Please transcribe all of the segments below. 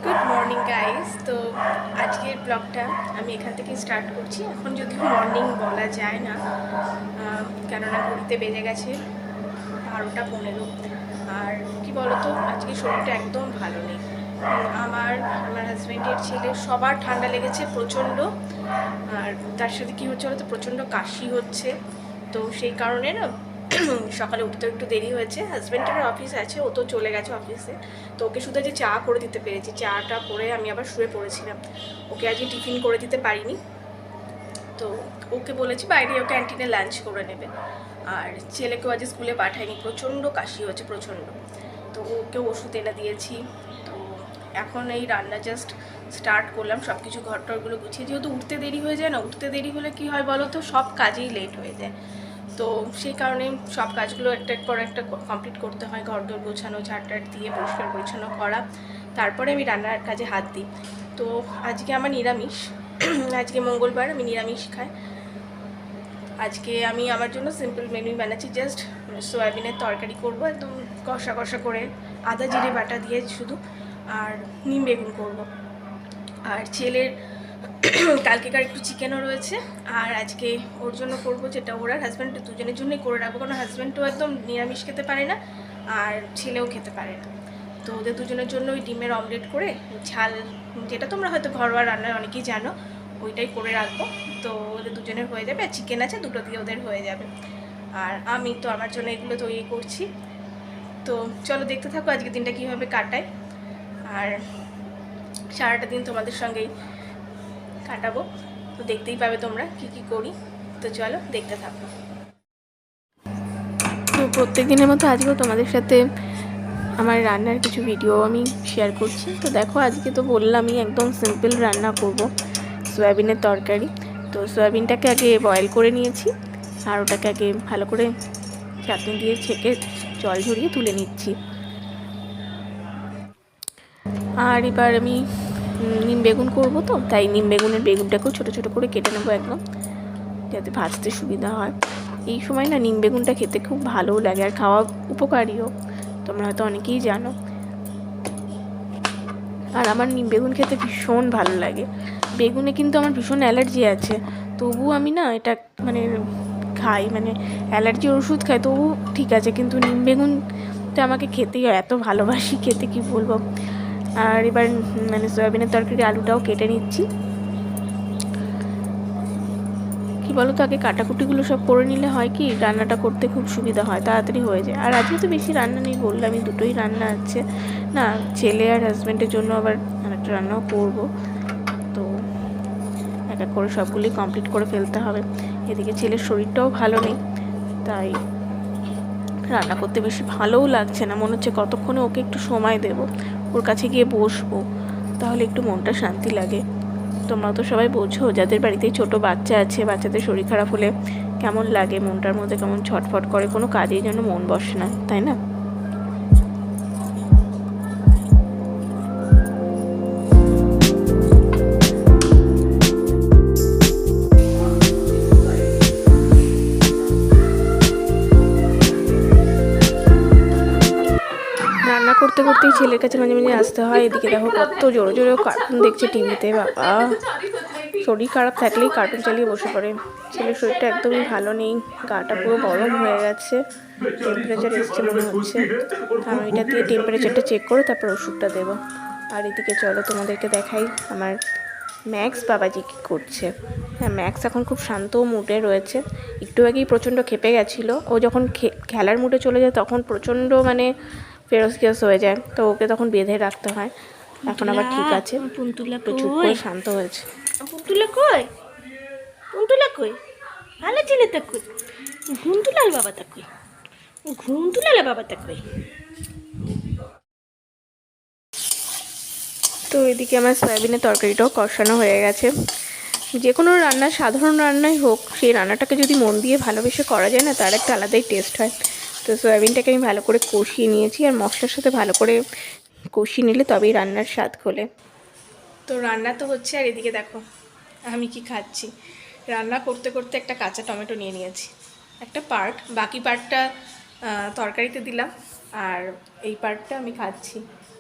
Good morning guys. তো আজকের ব্লগটা আমি এখান থেকে স্টার্ট করছি। এখন যদিও মর্নিং বলা যায় না, কেননা ঘড়িতে বেজে গেছে 12টা 15। আর কি বলতো, আজকে শরীরটা একদম ভালো নেই। আমার আমার হাজব্যান্ডের ছেলের সবার ঠান্ডা লেগেছে প্রচণ্ড। আর তার সাথে কী হচ্ছে বলতো, প্রচণ্ড কাশি হচ্ছে। তো সেই কারণে না সকালে উঠতে একটু দেরি হয়েছে। হাজব্যান্ডের অফিস আছে, ও তো চলে গেছে অফিসে। তো ওকে শুধু যে চা করে দিতে পেরেছি, চাটা করে আমি আবার শুয়ে পড়েছিলাম। ওকে আজকে টিফিন করে দিতে পারিনি। তো ওকে বলেছি বাইরে ও ক্যান্টিনে লাঞ্চ করে নেবে। আর ছেলেকেও আজ স্কুলে পাঠায়নি, প্রচণ্ড কাশি হচ্ছে প্রচণ্ড। তো ওকে ওষুধ এনে দিয়েছি। তো এখন এই রান্না জাস্ট স্টার্ট করলাম, সব কিছু ঘরটরগুলো গুছিয়ে। যেহেতু উঠতে দেরি হয়ে যায় না, উঠতে দেরি হলে কি হয় বলো তো, সব কাজেই লেট হয়ে যায়। তো সেই কারণে সব কাজগুলো একটা পর একটা কমপ্লিট করতে হয়। ঘরদোর গোছানো, ঝাড়টাট দিয়ে পরিষ্কার পরিচ্ছন্ন করা, তারপরে আমি রান্নার কাজে হাত দিই। তো আজকে আমার নিরামিষ। আজকে মঙ্গলবার, আমি নিরামিষ খাই। আজকে আমি আমার জন্য সিম্পল মেনু বানাচ্ছি। জাস্ট সয়াবিনের তরকারি করব, একদম কষা কষা করে, আদা জিরে বাটা দিয়ে শুধু। আর নিম বেগুন করবো। আর ছেলের কালকেকার একটু চিকেনও রয়েছে। আর আজকে ওর জন্য করব, যেটা ওর আর হাজব্যান্ড দুজনের জন্যই করে রাখবো, কারণ হাজব্যান্ডও একদম নিরামিষ খেতে পারে না, আর ছেলেও খেতে পারে না। তো ওদের দুজনের জন্য ওই ডিমের অমলেট করে ঝাল, যেটা তোমরা হয়তো ঘরোয়া রান্নার অনেকেই জানো, ওইটাই করে রাখবো। তো ওদের দুজনের হয়ে যাবে। আর চিকেন আছে, দুটো দিয়ে ওদের হয়ে যাবে। আর আমি তো আমার জন্য এগুলো তৈরি করছি। তো চলো দেখতে থাকো আজকে দিনটা কীভাবে কাটাই। আর সারাটা দিন তোমাদের সঙ্গেই কাটাবো। তো দেখতেই পাবে তোমরা কি কি করি। তো চলো দেখতে থাকো। তো প্রত্যেক দিনের মতো আজকেও তোমাদের সাথে আমার রান্নার কিছু ভিডিও আমি শেয়ার করছি। তো দেখো, আজকে তো বললামই একদম সিম্পল রান্না করব, সয়াবিনের তরকারি। তো সয়াবিনটাকে আগে বয়েল করে নিয়েছি, আর ওটাকে আগে ভালো করে চাটনি দিয়ে ছেঁকে জল ঝরিয়ে তুলে নিচ্ছি। আর এবার আমি নিম বেগুন করবো, তো তাই নিম বেগুনটাকেও ছোটো ছোটো করে কেটে নেবো একদম, যাতে ভাজতে সুবিধা হয়। এই সময় না নিম বেগুনটা খেতে খুব ভালোও লাগে, আর খাওয়া উপকারীও, তোমরা হয়তো অনেকেই জানো। আর আমার নিম বেগুন খেতে ভীষণ ভালো লাগে। বেগুনে কিন্তু আমার ভীষণ অ্যালার্জি আছে, তবু আমি না এটা মানে খাই, মানে অ্যালার্জির ওষুধ খাই, তবু ঠিক আছে, কিন্তু নিম বেগুনটা আমাকে খেতেই হয়, এত ভালোবাসি খেতে কি বলবো। আর এবার মানে সয়াবিনের তরকারি আলুটাও কেটে নিচ্ছি। কি বলো তো, আগে কাটাকুটিগুলো সব করে নিলে হয় কি, রান্নাটা করতে খুব সুবিধা হয়, তাড়াতাড়ি হয়ে যায়। আর আজকে তো বেশি রান্না নেই, বললামই দুটোই রান্না আছে না, ছেলে আর হাজব্যান্ডের জন্য আবার একটা রান্নাও করবো। তো এক এক করে সবগুলোই কমপ্লিট করে ফেলতে হবে। এদিকে ছেলের শরীরটাও ভালো নেই, তাই রান্না করতে বেশি ভালোও লাগছে না। মনে হচ্ছে কতক্ষণে ওকে একটু সময় দেব, ওর কাছে গিয়ে বসবো, তাহলে একটু মনটা শান্তি লাগে। তোমরা তো সবাই বোঝো, যাদের বাড়িতেই ছোট বাচ্চা আছে, বাচ্চাদের শরীর খারাপ হলে কেমন লাগে, মনটার মধ্যে কেমন ছটফট করে, কোনো কাজেই যেন মন বসে না, তাই না? রান্না করতে করতেই ছেলের কাছে মাঝে মাঝে আসতে হয়। এদিকে দেখো কত জোরে জোরে কার্টুন দেখছে টিভিতে, বাবা শরীর খারাপ থাকলেই কার্টুন চালিয়ে বসে পড়ে। ছেলের শরীরটা একদমই ভালো নেই, গাটা পুরো গরম হয়ে গেছে, টেম্পারেচার এসছে মনে হচ্ছে। আমি এটা দিয়ে টেম্পারেচারটা চেক করে তারপর ওষুধটা দেবো। আর এদিকে চলো তোমাদেরকে দেখাই আমার ম্যাক্স বাবাজি কী করছে। হ্যাঁ, ম্যাক্স এখন খুব শান্ত মুডে রয়েছে। একটু আগেই প্রচণ্ড খেপে গেছিলো। ও যখন খেলার মুডে চলে যায় তখন প্রচণ্ড মানে ফেরোসিয়াস হয়ে যায়, তো ওকে তখন বেঁধে রাখতে হয়। এখন আবার ঠিক আছে, একটু চুপ করে শান্ত হয়েছে। পুন্তুলা কই? পুন্তুলা কই? ভালো ছেলে তা কই? ঘুম তুলাল বাবা তা কই? ঘুম তুলালে বাবা তা কই? তো এদিকে আমার সয়াবিনের তরকারিটাও কষানো হয়ে গেছে। যে কোনো রান্না, সাধারণ রান্নাই হোক, সেই রান্নাটাকে যদি মন দিয়ে ভালোবেসে করা যায় না, তার একটা আলাদাই টেস্ট হয়। তো সয়াবিনটাকে আমি ভালো করে কষিয়ে নিয়েছি, আর মশলার সাথে ভালো করে কষিয়ে নিলে তবেই রান্নার স্বাদ খোলে। তো রান্না তো হচ্ছে, আর এদিকে দেখো আমি কি খাচ্ছি। রান্না করতে করতে একটা কাঁচা টমেটো নিয়ে নিয়েছি, একটা পার্ট, বাকি পার্টটা তরকারিতে দিলাম, আর এই পার্টটা আমি খাচ্ছি।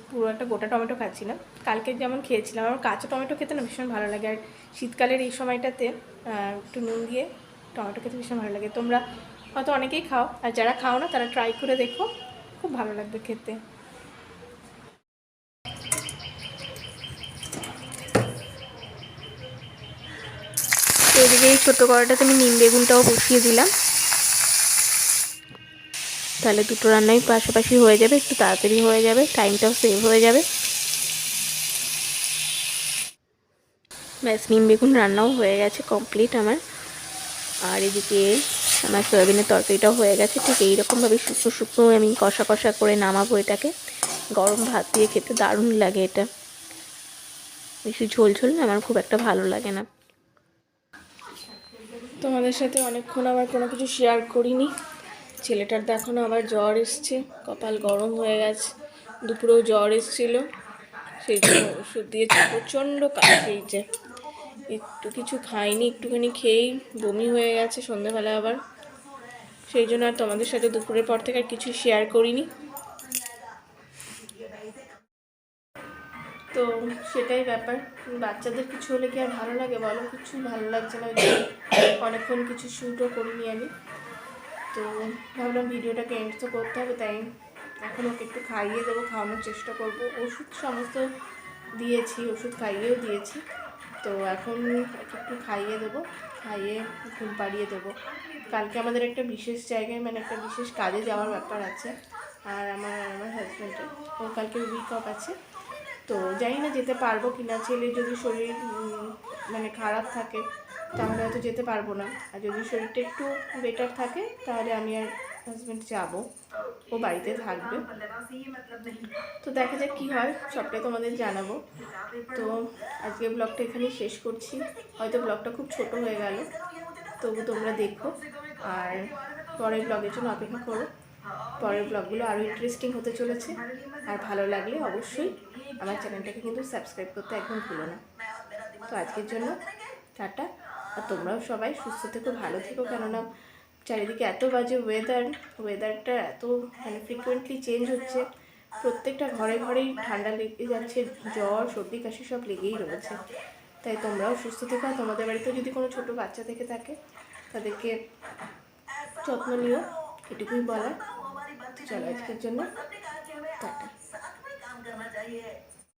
পুরো একটা গোটা টমেটো খাচ্ছি না। কালকে যেমন খেয়েছিলাম, আমার কাঁচা টমেটো খেতে না ভীষণ ভালো লাগে। আর শীতকালের এই সময়টাতে একটু নুন দিয়ে টমেটো খেতে ভীষণ ভালো লাগে। তোমরা হয়তো অনেকেই খাও, আর যারা খাও না তারা ট্রাই করে দেখো, খুব ভালো লাগবে খেতে। তো এদিকে এই ছোটো কড়াটাতে আমি নিম বেগুনটাও বসিয়ে দিলাম, তাহলে দুটো রান্নাই পাশাপাশি হয়ে যাবে, একটু তাড়াতাড়ি হয়ে যাবে, টাইমটাও সেভ হয়ে যাবে। ব্যাস, নিম বেগুন রান্নাও হয়ে গেছে কমপ্লিট আমার। আর এদিকে আমার সয়াবিনের তরকারিটাও হয়ে গেছে। ঠিক এইরকমভাবে শুকনো শুকনো আমি কষা কষা করে নামাবো এটাকে। গরম ভাত দিয়ে খেতে দারুণ লাগে এটা। বেশি ঝোল ঝোল না আমার খুব একটা ভালো লাগে না। তোমাদের সাথে অনেকক্ষণ আবার কোনো কিছু শেয়ার করিনি। ছেলেটার দেখো না আবার জ্বর এসছে, কপাল গরম হয়ে গেছে। দুপুরেও জ্বর এসছিল, সেই জন্য ওষুধ দিয়েছে, প্রচণ্ড কাশিয়েছে। একটু কিছু খাইনি, একটুখানি খেয়েই বমি হয়ে গেছে সন্ধ্যেবেলা আবার। সেই জন্য আর তোমাদের সাথে দুপুরের পর থেকে আর কিছু শেয়ার করিনি। তো সেটাই ব্যাপার, বাচ্চাদের কিছু হলে কি আর ভালো লাগে বলো? কিছু ভালো লাগছে না, অনেকক্ষণ কিছু শ্যুটও করিনি আমি। তো ভাবলাম ভিডিওটাকে এন্ড তো করতে হবে, তাই এখন ওকে একটু খাইয়ে দেবো, খাওয়ানোর চেষ্টা করব। ওষুধ সমস্ত দিয়েছি, ওষুধ খাইয়েও দিয়েছি। তো এখন ওকে একটু খাইয়ে দেবো, খাইয়ে ঘুম পাড়িয়ে দেবো। কালকে আমাদের একটা বিশেষ জায়গায়, মানে একটা বিশেষ কাজে যাওয়ার ব্যাপার আছে। আর আমার হাজব্যান্ডের, ও কালকে উইক অফ আছে। তো জানি না যেতে পারবো কি না। ছেলের যদি শরীর মানে খারাপ থাকে তাহলে হয়তো যেতে পারবো না, আর যদি শরীরটা একটু বেটার থাকে তাহলে আমি আর হাজব্যান্ড যাবো, ও বাড়িতে থাকবে। তো দেখা যাক কী হয়, সবটাই তোমাদের জানাবো। তো আজকে ব্লগটা এখানেই শেষ করছি। হয়তো ব্লগটা খুব ছোট হয়ে গেল, তবু তোমরা দেখো আর পরের ব্লগের জন্য অপেক্ষা করো। পরের ব্লগগুলো আরও ইন্টারেস্টিং হতে চলেছে। আর ভালো লাগলে অবশ্যই আমার চ্যানেলটাকে কিন্তু সাবস্ক্রাইব করতে একদম ভুলো না। তো আজকের জন্য টাটা। আর তোমরাও সবাই সুস্থ থেকো, ভালো থেকো, কেননা চারিদিকে এত বাজে ওয়েদারটা এত মানে ফ্রিকুয়েন্টলি চেঞ্জ হচ্ছে। প্রত্যেকটা ঘরে ঘরেই ঠান্ডা লেগে যাচ্ছে, জ্বর সর্দি কাশি সব লেগেই রয়েছে। তাই তোমরাও সুস্থ থেকো। আর তোমাদের বাড়িতেও যদি কোনো ছোটো বাচ্চা থেকে থাকে তাদেরকে যত্ন নিও, এটুকুই বলার। চলো আজকের জন্য টাটা।